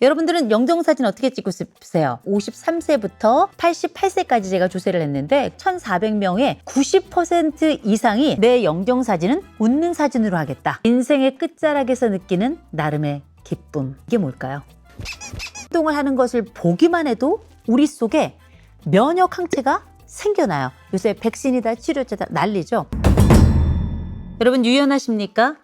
여러분들은 영정사진 어떻게 찍고 싶으세요? 53세부터 88세까지 제가 조사를 했는데 1,400명의 90% 이상이 내 영정사진은 웃는 사진으로 하겠다. 인생의 끝자락에서 느끼는 나름의 기쁨. 이게 뭘까요? 운동을 하는 것을 보기만 해도 우리 속에 면역 항체가 생겨나요. 요새 백신이다 치료제다 난리죠. 여러분 유연하십니까?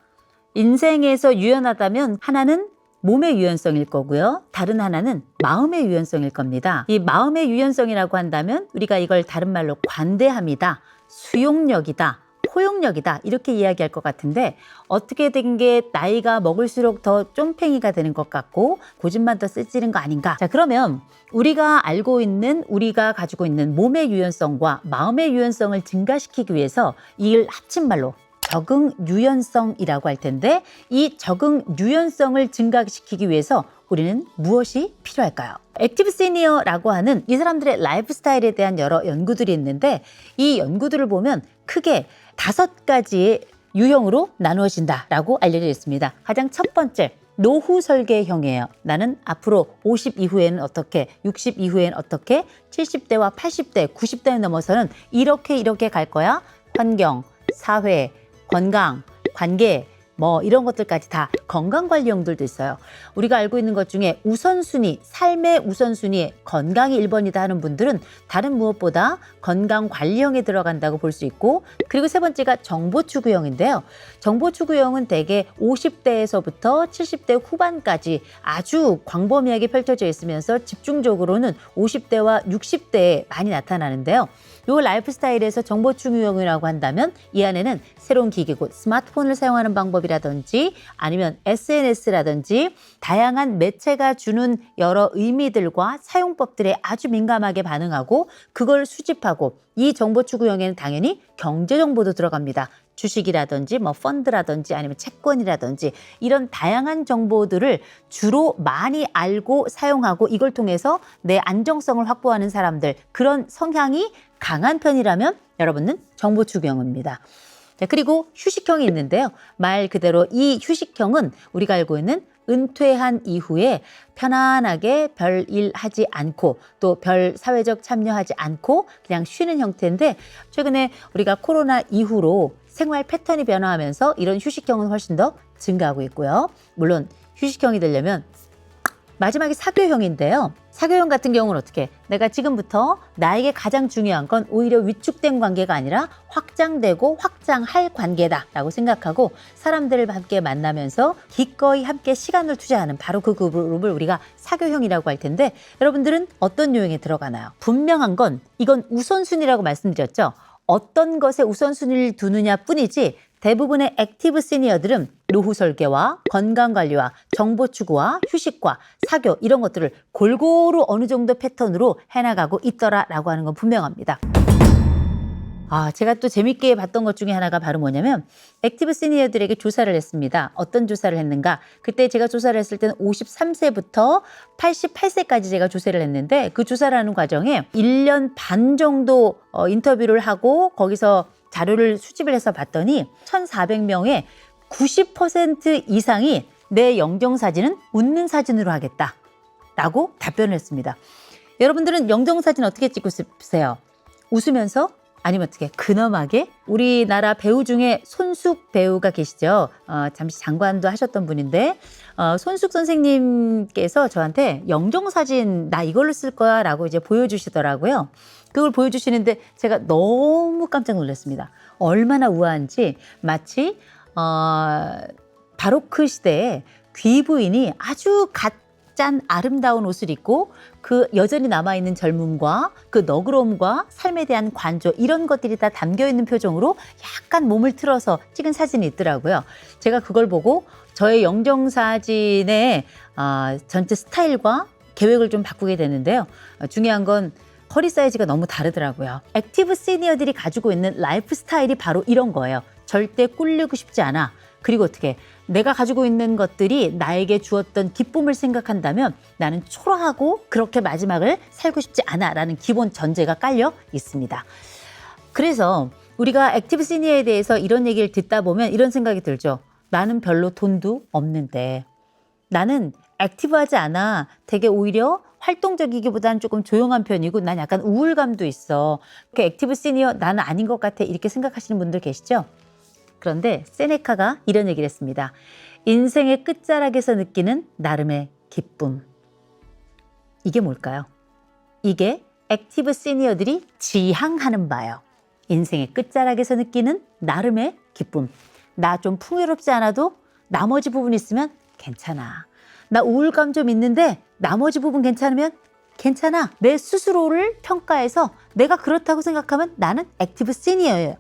인생에서 유연하다면 하나는 몸의 유연성일 거고요. 다른 하나는 마음의 유연성일 겁니다. 이 마음의 유연성이라고 한다면 우리가 이걸 다른 말로 관대함이다, 수용력이다, 포용력이다 이렇게 이야기할 것 같은데 어떻게 된 게 나이가 먹을수록 더 쫌팽이가 되는 것 같고 고집만 더 세지는 거 아닌가. 자, 그러면 우리가 알고 있는 우리가 가지고 있는 몸의 유연성과 마음의 유연성을 증가시키기 위해서 이를 합친 말로 적응 유연성이라고 할 텐데 이 적응 유연성을 증가시키기 위해서 우리는 무엇이 필요할까요? 액티브 시니어라고 하는 이 사람들의 라이프 스타일에 대한 여러 연구들이 있는데 이 연구들을 보면 크게 5가지의 유형으로 나누어진다라고 알려져 있습니다. 가장 첫 번째, 노후 설계형이에요. 나는 앞으로 50 이후에는 어떻게, 60 이후에는 어떻게, 70대와 80대, 90대에 넘어서는 이렇게 갈 거야. 환경, 사회, 건강, 관계 이런 것들까지 다 건강관리형들도 있어요. 우리가 알고 있는 것 중에 우선순위, 삶의 우선순위에 건강이 1번이다 하는 분들은 다른 무엇보다 건강관리형에 들어간다고 볼 수 있고 그리고 세 번째가 정보추구형인데요. 정보추구형은 대개 50대에서부터 70대 후반까지 아주 광범위하게 펼쳐져 있으면서 집중적으로는 50대와 60대에 많이 나타나는데요. 요 라이프 스타일에서 정보추구형이라고 한다면 이 안에는 새로운 기기, 곧 스마트폰을 사용하는 방법이라든지 아니면 SNS라든지 다양한 매체가 주는 여러 의미들과 사용법들에 아주 민감하게 반응하고 그걸 수집하고 이 정보추구형에는 당연히 경제정보도 들어갑니다. 주식이라든지 펀드라든지 아니면 채권이라든지 이런 다양한 정보들을 주로 많이 알고 사용하고 이걸 통해서 내 안정성을 확보하는 사람들 그런 성향이 강한 편이라면 여러분은 정보추구형입니다. 자, 그리고 휴식형이 있는데요. 말 그대로 이 휴식형은 우리가 알고 있는 은퇴한 이후에 편안하게 별일 하지 않고 또 별 사회적 참여하지 않고 그냥 쉬는 형태인데 최근에 우리가 코로나 이후로 생활 패턴이 변화하면서 이런 휴식형은 훨씬 더 증가하고 있고요. 물론 휴식형이 되려면 마지막이 사교형인데요. 사교형 같은 경우는 어떻게? 내가 지금부터 나에게 가장 중요한 건 오히려 위축된 관계가 아니라 확장되고 확장할 관계다라고 생각하고 사람들을 함께 만나면서 기꺼이 함께 시간을 투자하는 바로 그 그룹을 우리가 사교형이라고 할 텐데 여러분들은 어떤 유형에 들어가나요? 분명한 건 이건 우선순위라고 말씀드렸죠. 어떤 것에 우선순위를 두느냐 뿐이지 대부분의 액티브 시니어들은 노후 설계와 건강관리와 정보추구와 휴식과 사교 이런 것들을 골고루 어느 정도 패턴으로 해나가고 있더라라고 하는 건 분명합니다. 제가 또 재밌게 봤던 것 중에 하나가 바로 뭐냐면 액티브 시니어들에게 조사를 했습니다. 어떤 조사를 했는가? 그때 제가 조사를 했을 때는 53세부터 88세까지 제가 조사를 했는데 그 조사를 하는 과정에 1년 반 정도 인터뷰를 하고 거기서 자료를 수집을 해서 봤더니 1,400명의 90% 이상이 내 영정사진은 웃는 사진으로 하겠다라고 답변을 했습니다. 여러분들은 영정사진 어떻게 찍고 싶으세요? 웃으면서? 아니면 어떻게 근엄하게? 우리나라 배우 중에 손숙 배우가 계시죠. 잠시 장관도 하셨던 분인데 손숙 선생님께서 저한테 영정사진 나 이걸로 쓸 거야 라고 이제 보여주시더라고요. 그걸 보여주시는데 제가 너무 깜짝 놀랐습니다. 얼마나 우아한지 마치 바로크 시대에 귀부인이 아주 짠 아름다운 옷을 입고 그 여전히 남아있는 젊음과 그 너그러움과 삶에 대한 관조 이런 것들이 다 담겨있는 표정으로 약간 몸을 틀어서 찍은 사진이 있더라고요. 제가 그걸 보고 저의 영정사진의 전체 스타일과 계획을 좀 바꾸게 되는데요. 중요한 건 허리 사이즈가 너무 다르더라고요. 액티브 시니어들이 가지고 있는 라이프 스타일이 바로 이런 거예요. 절대 꿀리고 싶지 않아. 그리고 어떻게 내가 가지고 있는 것들이 나에게 주었던 기쁨을 생각한다면 나는 초라하고 그렇게 마지막을 살고 싶지 않아 라는 기본 전제가 깔려 있습니다. 그래서 우리가 액티브 시니어에 대해서 이런 얘기를 듣다 보면 이런 생각이 들죠. 나는 별로 돈도 없는데 나는 액티브하지 않아. 되게 오히려 활동적이기보다는 조금 조용한 편이고 난 약간 우울감도 있어. 그 액티브 시니어 나는 아닌 것 같아. 이렇게 생각하시는 분들 계시죠? 그런데 세네카가 이런 얘기를 했습니다. 인생의 끝자락에서 느끼는 나름의 기쁨. 이게 뭘까요? 이게 액티브 시니어들이 지향하는 바예요. 인생의 끝자락에서 느끼는 나름의 기쁨. 나 좀 풍요롭지 않아도 나머지 부분 있으면 괜찮아. 나 우울감 좀 있는데 나머지 부분 괜찮으면 괜찮아. 내 스스로를 평가해서 내가 그렇다고 생각하면 나는 액티브 시니어예요.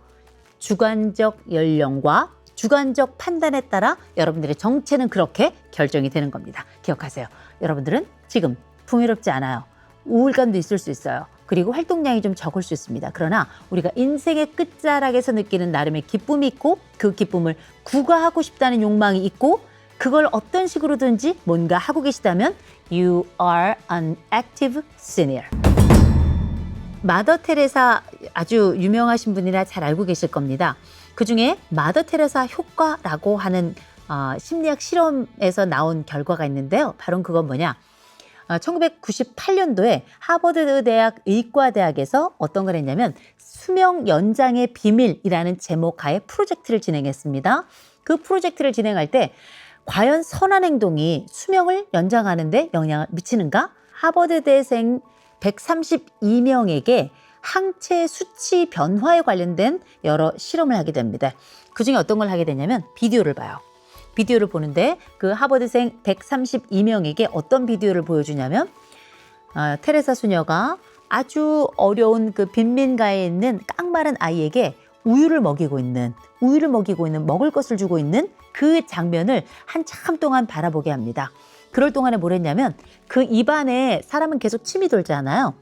주관적 연령과 주관적 판단에 따라 여러분들의 정체는 그렇게 결정이 되는 겁니다. 기억하세요. 여러분들은 지금 풍요롭지 않아요. 우울감도 있을 수 있어요. 그리고 활동량이 좀 적을 수 있습니다. 그러나 우리가 인생의 끝자락에서 느끼는 나름의 기쁨이 있고 그 기쁨을 구가하고 싶다는 욕망이 있고 그걸 어떤 식으로든지 뭔가 하고 계시다면 You are an active senior. 마더 테레사 아주 유명하신 분이라 잘 알고 계실 겁니다. 그중에 마더 테레사 효과라고 하는 심리학 실험에서 나온 결과가 있는데요. 바로 그건 뭐냐? 1998년도에 하버드 대학 의과대학에서 어떤 걸 했냐면 수명 연장의 비밀이라는 제목 하에 프로젝트를 진행했습니다. 그 프로젝트를 진행할 때 과연 선한 행동이 수명을 연장하는 데 영향을 미치는가? 하버드대생 132명에게 항체 수치 변화에 관련된 여러 실험을 하게 됩니다. 그중에 어떤 걸 하게 되냐면 비디오를 봐요. 비디오를 보는데 그 하버드생 132명에게 어떤 비디오를 보여주냐면 테레사 수녀가 아주 어려운 그 빈민가에 있는 깡마른 아이에게 우유를 먹이고 있는 먹을 것을 주고 있는 그 장면을 한참 동안 바라보게 합니다. 그럴 동안에 뭘 했냐면 그 입안에 사람은 계속 침이 돌잖아요.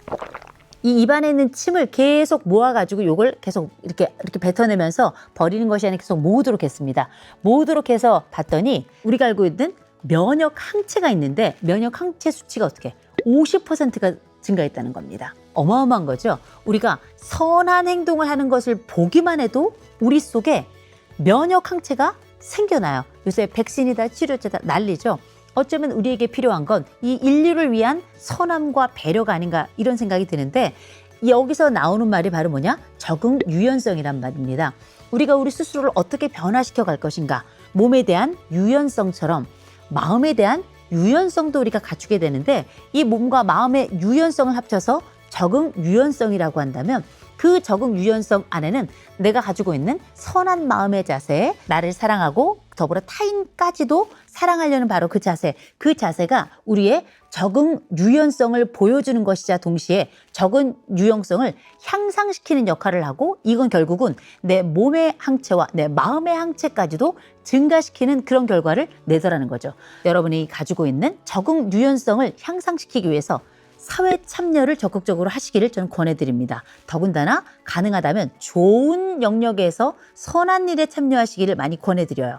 이 입안에 있는 침을 계속 모아가지고 요걸 계속 이렇게 뱉어내면서 버리는 것이 아니라 계속 모으도록 했습니다. 모으도록 해서 봤더니 우리가 알고 있는 면역 항체가 있는데 면역 항체 수치가 어떻게 50%가 증가했다는 겁니다. 어마어마한 거죠. 우리가 선한 행동을 하는 것을 보기만 해도 우리 속에 면역 항체가 생겨나요. 요새 백신이다 치료제다 난리죠. 어쩌면 우리에게 필요한 건 이 인류를 위한 선함과 배려가 아닌가 이런 생각이 드는데 여기서 나오는 말이 바로 뭐냐? 적응 유연성이란 말입니다. 우리가 우리 스스로를 어떻게 변화시켜 갈 것인가? 몸에 대한 유연성처럼 마음에 대한 유연성도 우리가 갖추게 되는데 이 몸과 마음의 유연성을 합쳐서 적응 유연성이라고 한다면 그 적응 유연성 안에는 내가 가지고 있는 선한 마음의 자세, 나를 사랑하고 더불어 타인까지도 사랑하려는 바로 그 자세가 우리의 적응 유연성을 보여주는 것이자 동시에 적응 유연성을 향상시키는 역할을 하고 이건 결국은 내 몸의 항체와 내 마음의 항체까지도 증가시키는 그런 결과를 내더라는 거죠. 여러분이 가지고 있는 적응 유연성을 향상시키기 위해서 사회 참여를 적극적으로 하시기를 저는 권해드립니다. 더군다나 가능하다면 좋은 영역에서 선한 일에 참여하시기를 많이 권해드려요.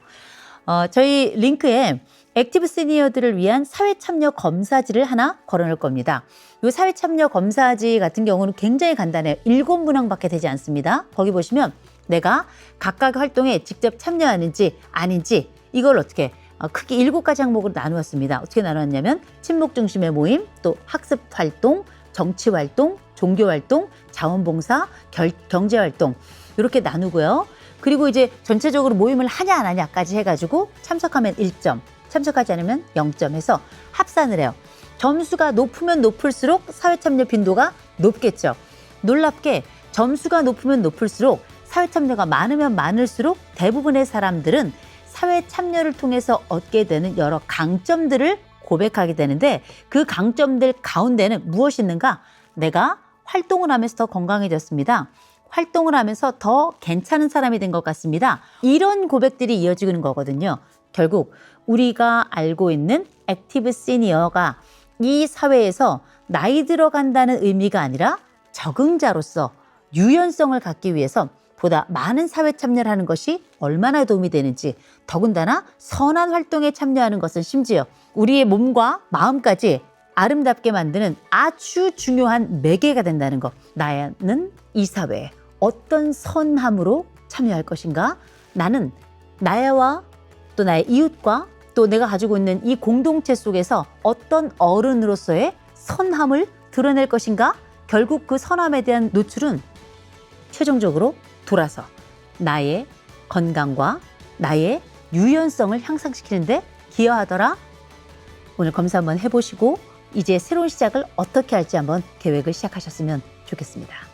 저희 링크에 액티브 시니어들을 위한 사회 참여 검사지를 하나 걸어놓을 겁니다. 이 사회 참여 검사지 같은 경우는 굉장히 간단해요. 7문항밖에 되지 않습니다. 거기 보시면 내가 각각 활동에 직접 참여하는지 아닌지 이걸 어떻게 크게 7가지 항목으로 나누었습니다. 어떻게 나누었냐면 친목 중심의 모임, 또 학습 활동, 정치 활동, 종교 활동, 자원봉사, 경제 활동 이렇게 나누고요. 그리고 이제 전체적으로 모임을 하냐 안 하냐까지 해가지고 참석하면 1점, 참석하지 않으면 0점 해서 합산을 해요. 점수가 높으면 높을수록 사회 참여 빈도가 높겠죠. 놀랍게 점수가 높으면 높을수록 사회 참여가 많으면 많을수록 대부분의 사람들은 사회 참여를 통해서 얻게 되는 여러 강점들을 고백하게 되는데 그 강점들 가운데는 무엇이 있는가? 내가 활동을 하면서 더 건강해졌습니다. 활동을 하면서 더 괜찮은 사람이 된 것 같습니다. 이런 고백들이 이어지는 거거든요. 결국 우리가 알고 있는 액티브 시니어가 이 사회에서 나이 들어간다는 의미가 아니라 적응자로서 유연성을 갖기 위해서 보다 많은 사회 참여를 하는 것이 얼마나 도움이 되는지 더군다나 선한 활동에 참여하는 것은 심지어 우리의 몸과 마음까지 아름답게 만드는 아주 중요한 매개가 된다는 것. 나는 이 사회에 어떤 선함으로 참여할 것인가? 나는 나와 또 나의 이웃과 또 내가 가지고 있는 이 공동체 속에서 어떤 어른으로서의 선함을 드러낼 것인가? 결국 그 선함에 대한 노출은 최종적으로 돌아서 나의 건강과 나의 유연성을 향상시키는데 기여하더라. 오늘 검사 한번 해보시고 이제 새로운 시작을 어떻게 할지 한번 계획을 시작하셨으면 좋겠습니다.